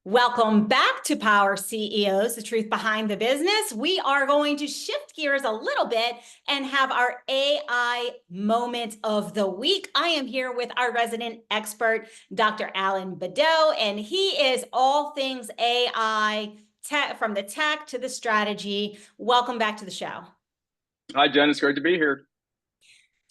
Welcome back to Power CEOs, the truth behind the business. We are going to shift gears a little bit and have our AI moment of the week. I am here with our resident expert, Dr. Allen Badeau, and he is all things AI, from the tech to the strategy. Welcome back to the show. Hi, Jen. It's great to be here.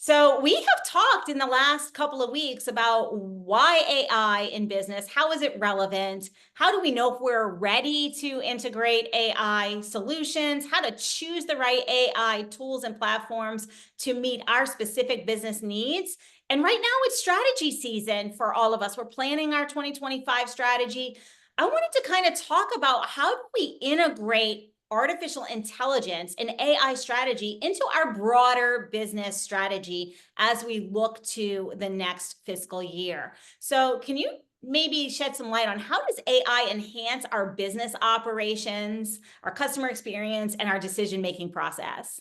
So we have talked in the last couple of weeks about why AI in business, how is it relevant? How do we know if we're ready to integrate AI solutions? How to choose the right AI tools and platforms to meet our specific business needs? And right now it's strategy season for all of us. We're planning our 2025 strategy. I wanted to kind of talk about how do we integrate artificial intelligence and AI strategy into our broader business strategy as we look to the next fiscal year. So can you maybe shed some light on how does AI enhance our business operations, our customer experience, and our decision-making process?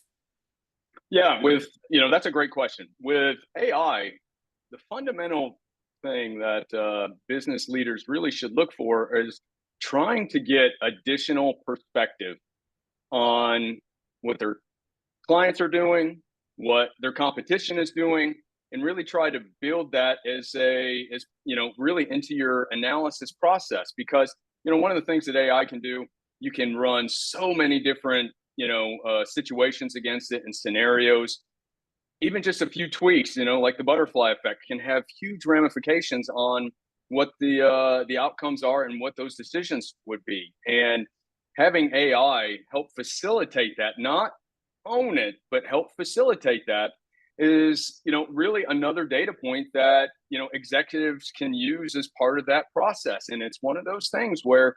Yeah, that's a great question. With AI, the fundamental thing that business leaders really should look for is trying to get additional perspective on what their clients are doing, what their competition is doing, and really try to build that as really into your analysis process. Because one of the things that AI can do, you can run so many different situations against it and scenarios. Even just a few tweaks, like the butterfly effect, can have huge ramifications on what the outcomes are and what those decisions would be. And having AI help facilitate that, not own it, but help facilitate that is, really another data point that, executives can use as part of that process. And it's one of those things where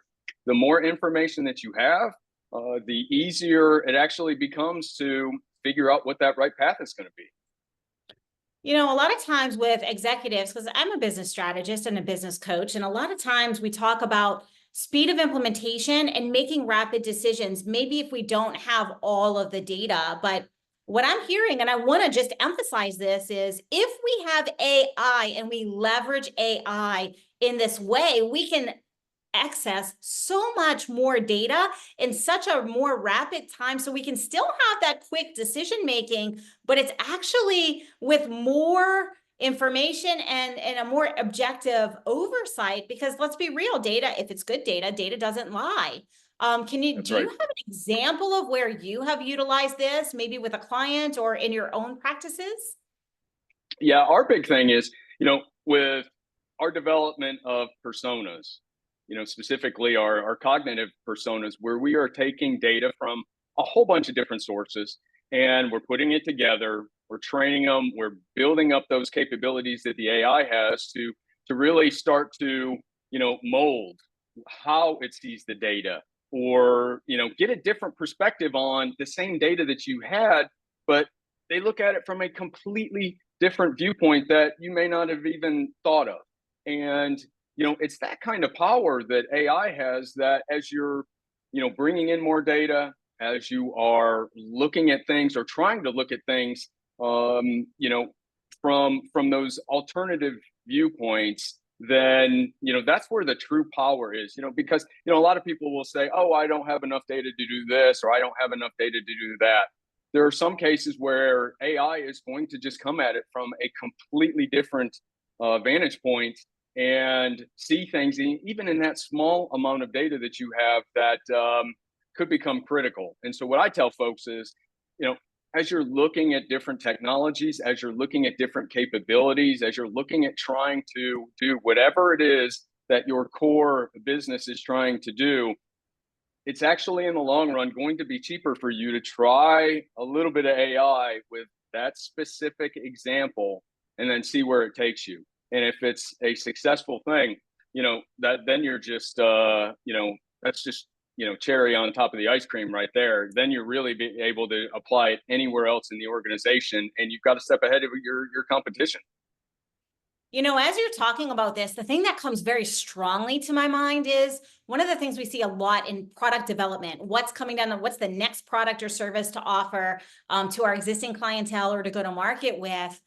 the more information that you have, the easier it actually becomes to figure out what that right path is going to be. A lot of times with executives, because I'm a business strategist and a business coach, and a lot of times we talk about speed of implementation and making rapid decisions, maybe if we don't have all of the data. But what I'm hearing, and I want to just emphasize this, is if we have AI and we leverage AI in this way, we can access so much more data in such a more rapid time, so we can still have that quick decision making, but it's actually with more information and a more objective oversight. Because let's be real, data, if it's good data doesn't lie. Do you That's right. have an example of where you have utilized this, maybe with a client or in your own practices? Yeah, our big thing is, with our development of personas, specifically our cognitive personas, where we are taking data from a whole bunch of different sources and we're putting it together, we're training them, we're building up those capabilities that the AI has to really start to, mold how it sees the data, or, get a different perspective on the same data that you had, but they look at it from a completely different viewpoint that you may not have even thought of. And it's that kind of power that AI has, that as you're, bringing in more data, as you are looking at things or trying to look at things, from those alternative viewpoints, then, that's where the true power is, because, a lot of people will say, oh, I don't have enough data to do this, or I don't have enough data to do that. There are some cases where AI is going to just come at it from a completely different vantage point and see things, even in that small amount of data that you have, that could become critical. And so what I tell folks is, as you're looking at different technologies, as you're looking at different capabilities, as you're looking at trying to do whatever it is that your core business is trying to do, it's actually in the long run going to be cheaper for you to try a little bit of AI with that specific example and then see where it takes you. And if it's a successful thing, that then you're just, that's just, cherry on top of the ice cream right there. Then you're really be able to apply it anywhere else in the organization, and you've got to step ahead of your competition. As you're talking about this, the thing that comes very strongly to my mind is one of the things we see a lot in product development. What's coming down, what's the next product or service to offer to our existing clientele or to go to market with?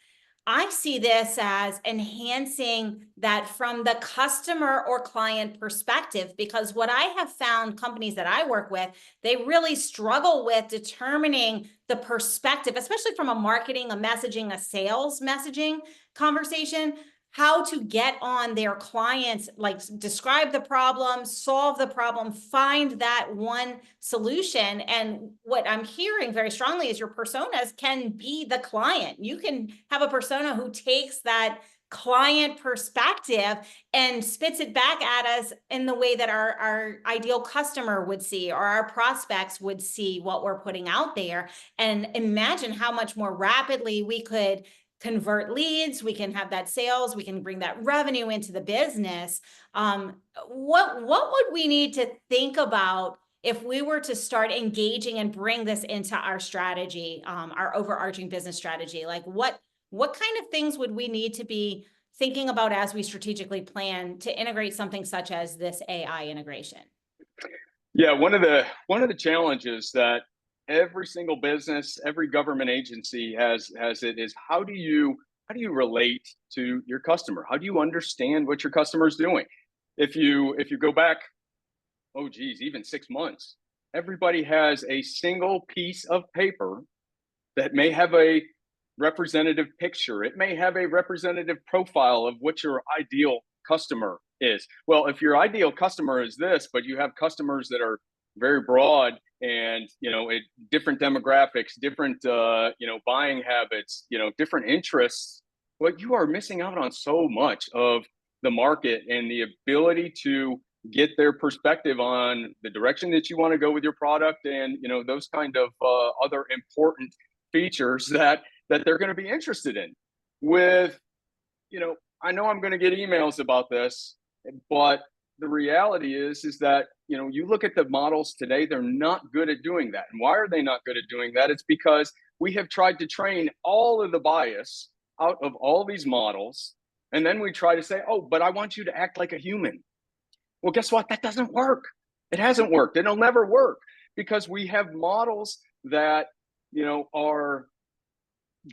I see this as enhancing that from the customer or client perspective, because what I have found companies that I work with, they really struggle with determining the perspective, especially from a marketing, a messaging, a sales messaging conversation, how to get on their clients, like describe the problem, solve the problem, find that one solution. And what I'm hearing very strongly is your personas can be the client. You can have a persona who takes that client perspective and spits it back at us in the way that our ideal customer would see, or our prospects would see what we're putting out there. And imagine how much more rapidly we could convert leads, we can have that sales, we can bring that revenue into the business. What would we need to think about if we were to start engaging and bring this into our strategy, our overarching business strategy? Like what kind of things would we need to be thinking about as we strategically plan to integrate something such as this AI integration? Yeah, one of the challenges that every single business, every government agency has it is how do you relate to your customer? How do you understand what your customer is doing? If you go back, oh geez, even 6 months, everybody has a single piece of paper that may have a representative picture. It may have a representative profile of what your ideal customer is. Well, if your ideal customer is this, but you have customers that are very broad and different demographics, different buying habits, different interests, well, you are missing out on so much of the market and the ability to get their perspective on the direction that you want to go with your product, and those kind of other important features that they're going to be interested in. With, I know I'm going to get emails about this, but the reality is that, you look at the models today, they're not good at doing that. And why are they not good at doing that? It's because we have tried to train all of the bias out of all these models. And then we try to say, oh, but I want you to act like a human. Well, guess what? That doesn't work. It hasn't worked. It'll never work because we have models that, are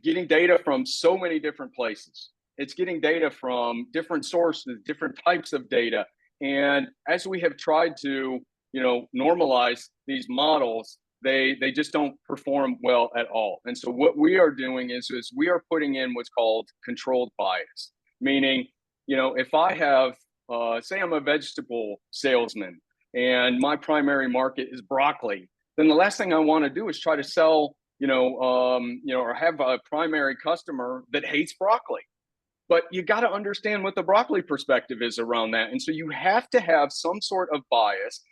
getting data from so many different places. It's getting data from different sources, different types of data. And as we have tried to, normalize these models, they just don't perform well at all. And so what we are doing is we are putting in what's called controlled bias, meaning, if I have, say I'm a vegetable salesman and my primary market is broccoli, then the last thing I want to do is try to sell or have a primary customer that hates broccoli. But you got to understand what the broccoli perspective is around that. And so you have to have some sort of bias,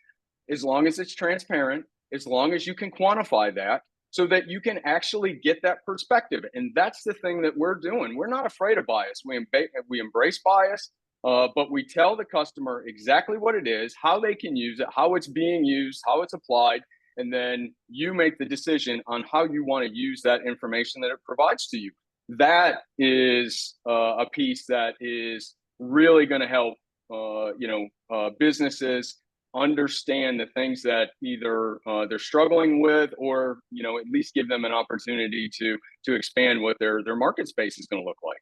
as long as it's transparent, as long as you can quantify that, so that you can actually get that perspective. And that's the thing that we're doing. We're not afraid of bias. We embrace bias, but we tell the customer exactly what it is, how they can use it, how it's being used, how it's applied, and then you make the decision on how you want to use that information that it provides to you. That is a piece that is really going to help businesses understand the things that either they're struggling with, or at least give them an opportunity to expand what their market space is going to look like.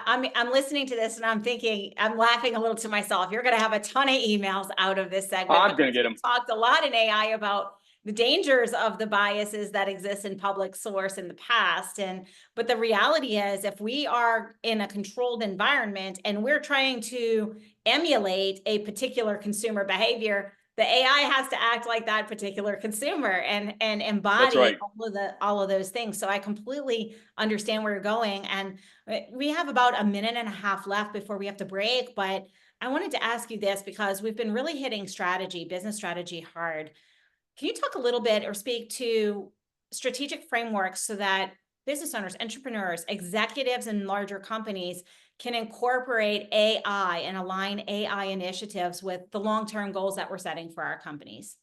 I'm listening to this and I'm thinking, I'm laughing a little to myself. You're going to have a ton of emails out of this segment. I'm going to get them. We talked a lot in AI about the dangers of the biases that exist in public source in the past. But the reality is, if we are in a controlled environment and we're trying to emulate a particular consumer behavior, the AI has to act like that particular consumer and embody right. all of those things. So I completely understand where you're going. And we have about a minute and a half left before we have to break. But I wanted to ask you this, because we've been really hitting strategy, business strategy hard. Can you talk a little bit or speak to strategic frameworks so that business owners, entrepreneurs, executives in larger companies can incorporate AI and align AI initiatives with the long-term goals that we're setting for our companies?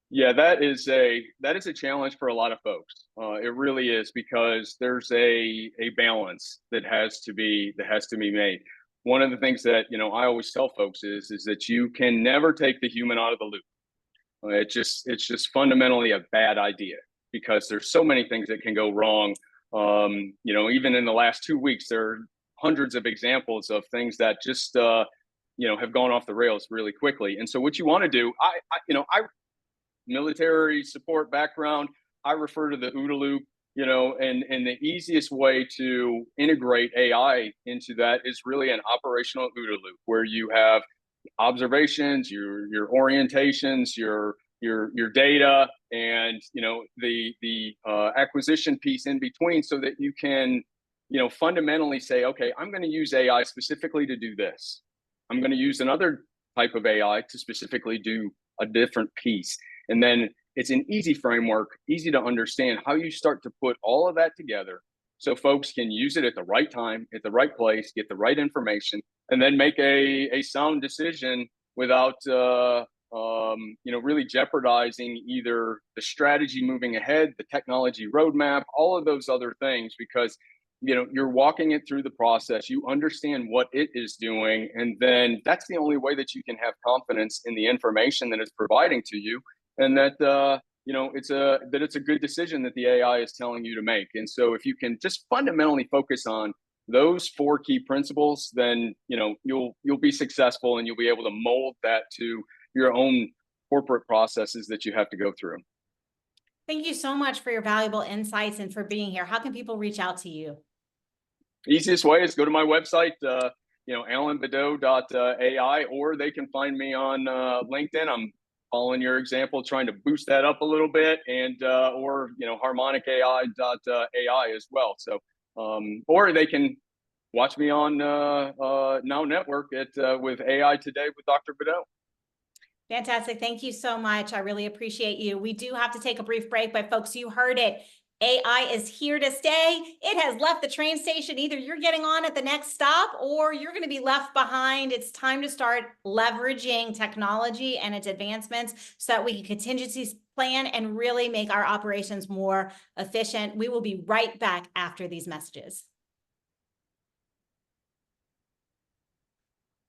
Yeah, that is a challenge for a lot of folks. It really is, because there's a balance that has to be made. One of the things that I always tell folks is that you can never take the human out of the loop. It's just fundamentally a bad idea, because there's so many things that can go wrong Even in the last 2 weeks, there are hundreds of examples of things that just have gone off the rails really quickly. And so, what you want to do, I military support background, I refer to the OODA loop. And the easiest way to integrate AI into that is really an operational OODA loop, where you have observations, your orientations, your data, and the acquisition piece in between, so that you can fundamentally say, okay, I'm going to use AI specifically to do this. I'm going to use another type of AI to specifically do a different piece, and then it's an easy framework, easy to understand how you start to put all of that together so folks can use it at the right time, at the right place, get the right information, and then make a sound decision without really jeopardizing either the strategy moving ahead, the technology roadmap, all of those other things, because you're walking it through the process, you understand what it is doing, and then that's the only way that you can have confidence in the information that it's providing to you, and that it's a good decision that the AI is telling you to make. And so if you can just fundamentally focus on those four key principles, then you'll be successful, and you'll be able to mold that to your own corporate processes that you have to go through. Thank you so much for your valuable insights and for being here. How can people reach out to you? Easiest way is go to my website, allenbadeau.ai, or they can find me on LinkedIn. I'm following your example, trying to boost that up a little bit, and or harmonicai.ai as well. So, or they can watch me on Now Network with AI Today with Dr. Badeau. Fantastic. Thank you so much. I really appreciate you. We do have to take a brief break, but folks, you heard it. AI is here to stay. It has left the train station. Either you're getting on at the next stop or you're going to be left behind. It's time to start leveraging technology and its advancements so that we can contingency plan and really make our operations more efficient. We will be right back after these messages.